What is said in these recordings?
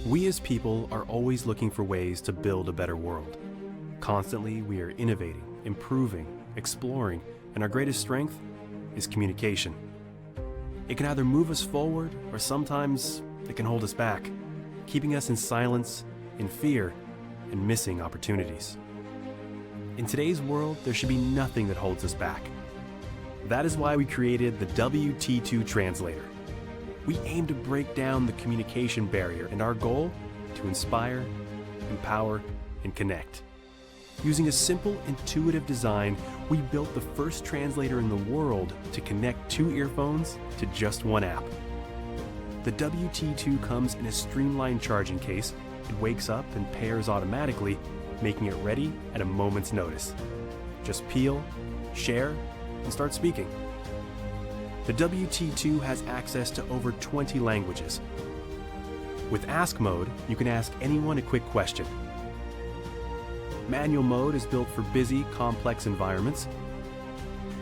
We as people are always looking for ways to build a better world. Constantly, we are innovating, improving, exploring, and our greatest strength is communication. It can either move us forward, or sometimes it can hold us back, keeping us in silence, in fear, and missing opportunities. In today's world, there should be nothing that holds us back. That is why we created the WT2 translator. We aim to break down the communication barrier, and our goal, to inspire, empower, and connect. Using a simple, intuitive design, we built the first translator in the world to connect 2 earphones to just 1 app. The WT2 comes in a streamlined charging case. It wakes up and pairs automatically, making it ready at a moment's notice. Just peel, share, and start speaking. The WT2 has access to over 20 languages. With Ask Mode, you can ask anyone a quick question. Manual mode is built for busy, complex environments.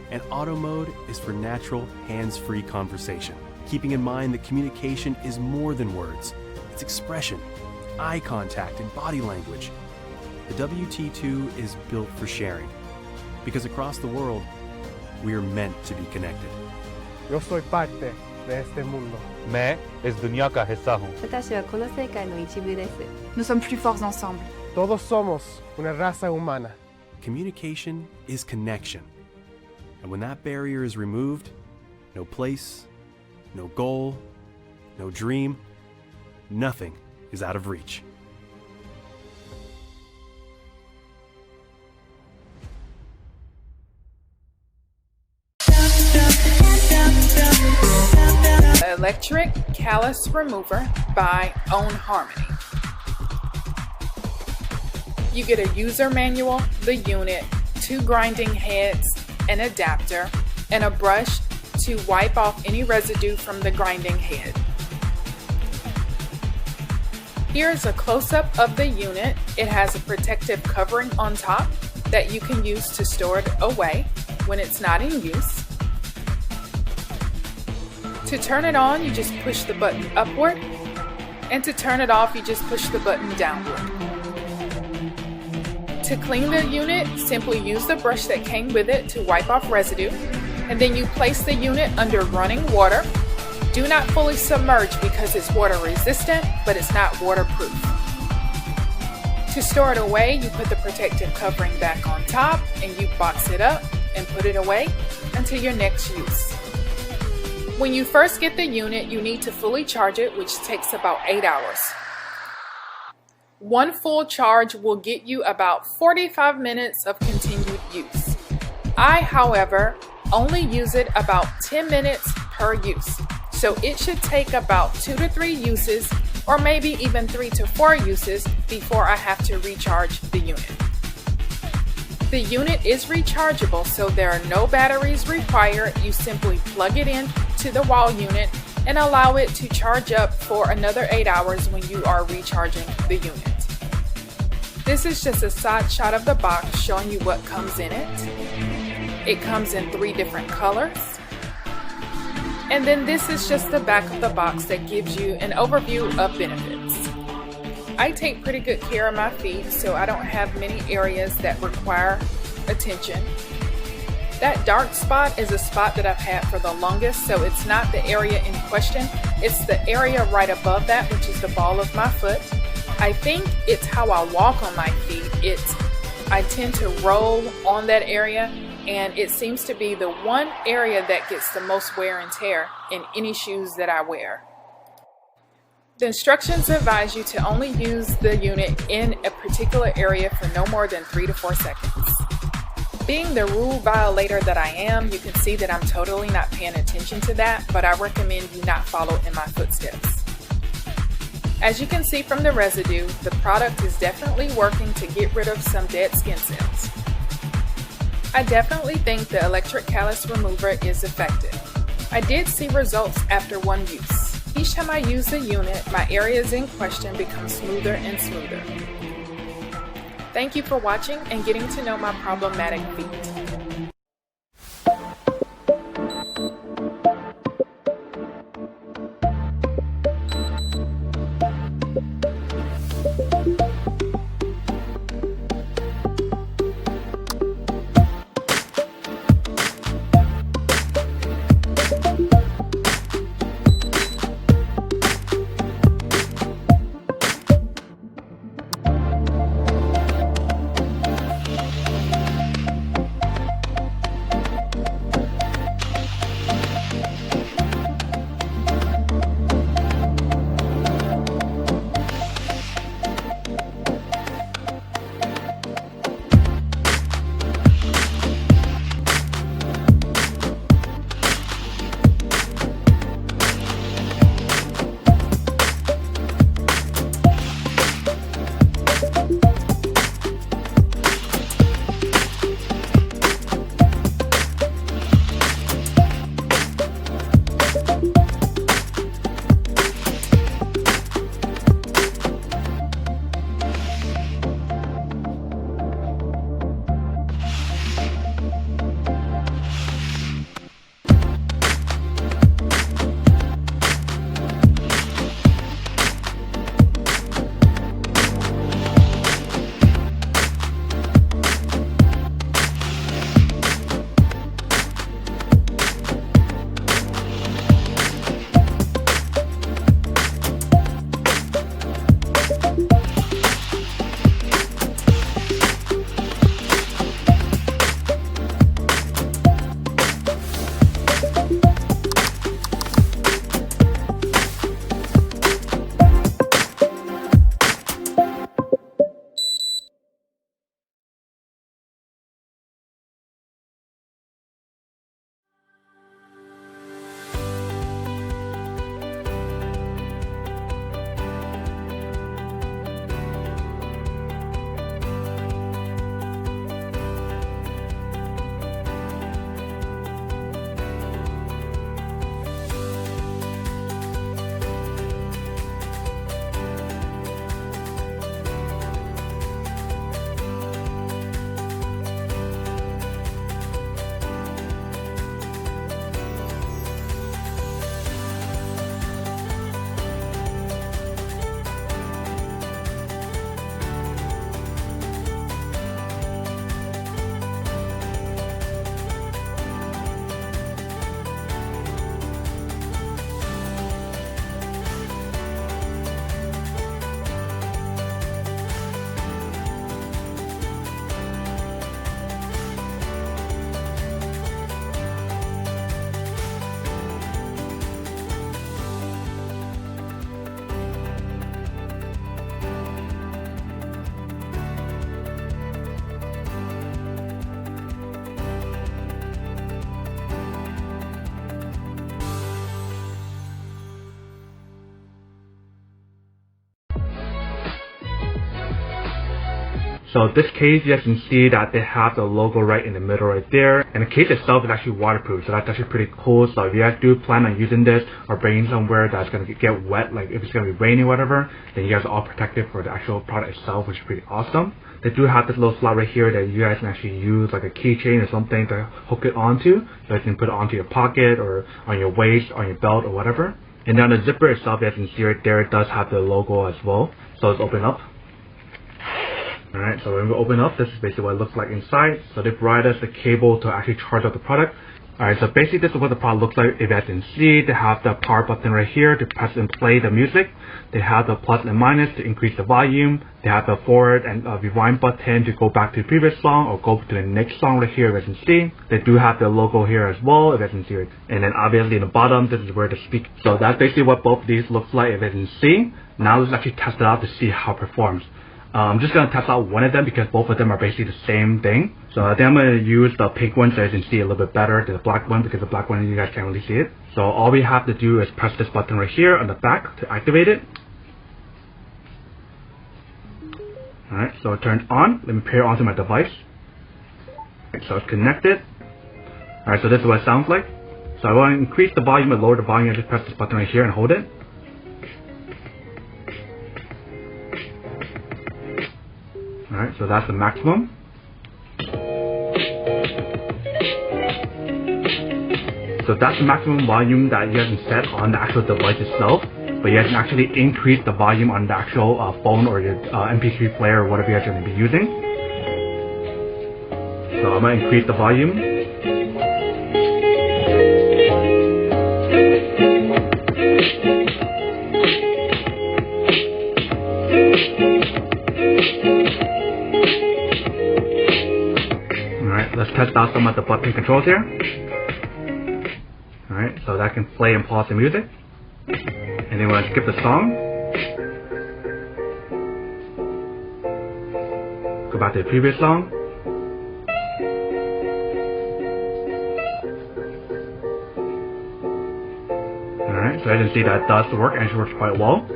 And auto mode is for natural, hands-free conversation, keeping in mind that communication is more than words. It's expression, eye contact, and body language. The WT2 is built for sharing, because across the world, we are meant to be connected. Yo soy parte de este mundo. मैं इस दुनिया का हिस्सा हूँ. 私はこの世界の一部です。 Nous sommes plus forts ensemble. Todos somos una raza humana. Communication is connection. And when that barrier is removed, no place, no goal, no dream, nothing is out of reach. Electric Callus Remover by Own Harmony. You get a user manual, the unit, 2 grinding heads, an adapter, and a brush to wipe off any residue from the grinding head. Here's a close-up of the unit. It has a protective covering on top that you can use to store it away when it's not in use. To turn it on, you just push the button upward, and to turn it off, you just push the button downward. To clean the unit, simply use the brush that came with it to wipe off residue, and then you place the unit under running water. Do not fully submerge because it's water resistant, but it's not waterproof. To store it away, you put the protective covering back on top, and you box it up and put it away until your next use. When you first get the unit, you need to fully charge it, which takes about 8 hours. 1 full charge will get you about 45 minutes of continued use. I, however, only use it about 10 minutes per use, so it should take about 2 to 3 uses, or maybe even 3 to 4 uses before I have to recharge the unit. The unit is rechargeable, so there are no batteries required. You simply plug it in to the wall unit and allow it to charge up for another 8 hours when you are recharging the unit. This is just a side shot of the box showing you what comes in it. It comes in 3 different colors. And then this is just the back of the box that gives you an overview of benefits. I take pretty good care of my feet, so I don't have many areas that require attention. That dark spot is a spot that I've had for the longest, so it's not the area in question. It's the area right above that, which is the ball of my foot. I think it's how I walk on my feet. I tend to roll on that area, and it seems to be the one area that gets the most wear and tear in any shoes that I wear. The instructions advise you to only use the unit in a particular area for no more than 3 to 4 seconds. Being the rule violator that I am, you can see that I'm totally not paying attention to that, but I recommend you not follow in my footsteps. As you can see from the residue, the product is definitely working to get rid of some dead skin cells. I definitely think the electric callus remover is effective. I did see results after 1 use. Each time I use the unit, my areas in question become smoother and smoother. Thank you for watching and getting to know my problematic feet. So this case, you guys can see that they have the logo right in the middle right there. And the case itself is actually waterproof, so that's actually pretty cool. So if you guys do plan on using this or bringing somewhere that's going to get wet, like if it's going to be raining or whatever, then you guys are all protected for the actual product itself, which is pretty awesome. They do have this little slot right here that you guys can actually use like a keychain or something to hook it onto. So you can put it onto your pocket or on your waist, on your belt or whatever. And then the zipper itself, you guys can see right there, it does have the logo as well. So let's open up. Alright, so when we open up, this is basically what it looks like inside. So they provide us the cable to actually charge up the product. Alright, so basically this is what the product looks like. If you guys can see, they have the power button right here to press and play the music. They have the plus and minus to increase the volume. They have the forward and rewind button to go back to the previous song or go to the next song right here, if you can see. They do have the logo here as well, if you can see it. And then obviously in the bottom, this is where the speak. So that's basically what both of these looks like, if you can see. Now let's actually test it out to see how it performs. I'm just going to test out one of them because both of them are basically the same thing. So I think I'm going to use the pink one so you can see a little bit better than the black one, because the black one you guys can't really see it. So all we have to do is press this button right here on the back to activate it. Alright, so it turns on. Let me pair it onto my device. So it's connected. Alright, so this is what it sounds like. So I want to increase the volume and lower the volume. I just press this button right here and hold it. Alright, so that's the maximum. So that's the maximum volume that you guys can set on the actual device itself. But you guys can actually increase the volume on the actual phone or your MP3 player or whatever you guys are going to be using. So I'm going to increase the volume. Alright, let's test out some of the button controls here. Alright, so that can play and pause the music. And then we're going to skip the song. Go back to the previous song. Alright, so as you can see that does work and it works quite well.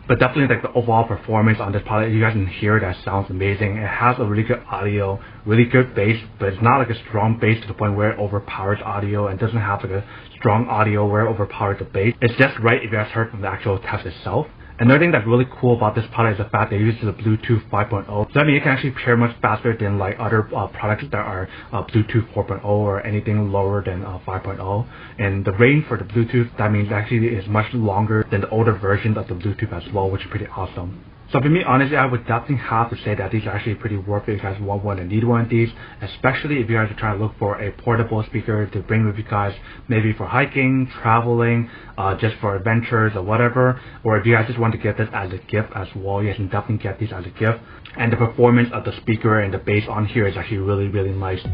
But definitely like the overall performance on this product, you guys can hear that sounds amazing. It has a really good audio, really good bass, but it's not like a strong bass to the point where it overpowers audio, and doesn't have like a strong audio where it overpowers the bass. It's just right if you guys heard from the actual test itself. Another thing that's really cool about this product is the fact that it uses the Bluetooth 5.0. So that means it can actually pair much faster than like other products that are Bluetooth 4.0 or anything lower than 5.0. And the range for the Bluetooth, that means actually is much longer than the older versions of the Bluetooth as well, which is pretty awesome. So for me, honestly, I would definitely have to say that these are actually pretty worth it if you guys want one and need one of these, especially if you guys are trying to look for a portable speaker to bring with you guys, maybe for hiking, traveling, just for adventures or whatever, or if you guys just want to get this as a gift as well, you guys can definitely get these as a gift. And the performance of the speaker and the bass on here is actually really, really nice.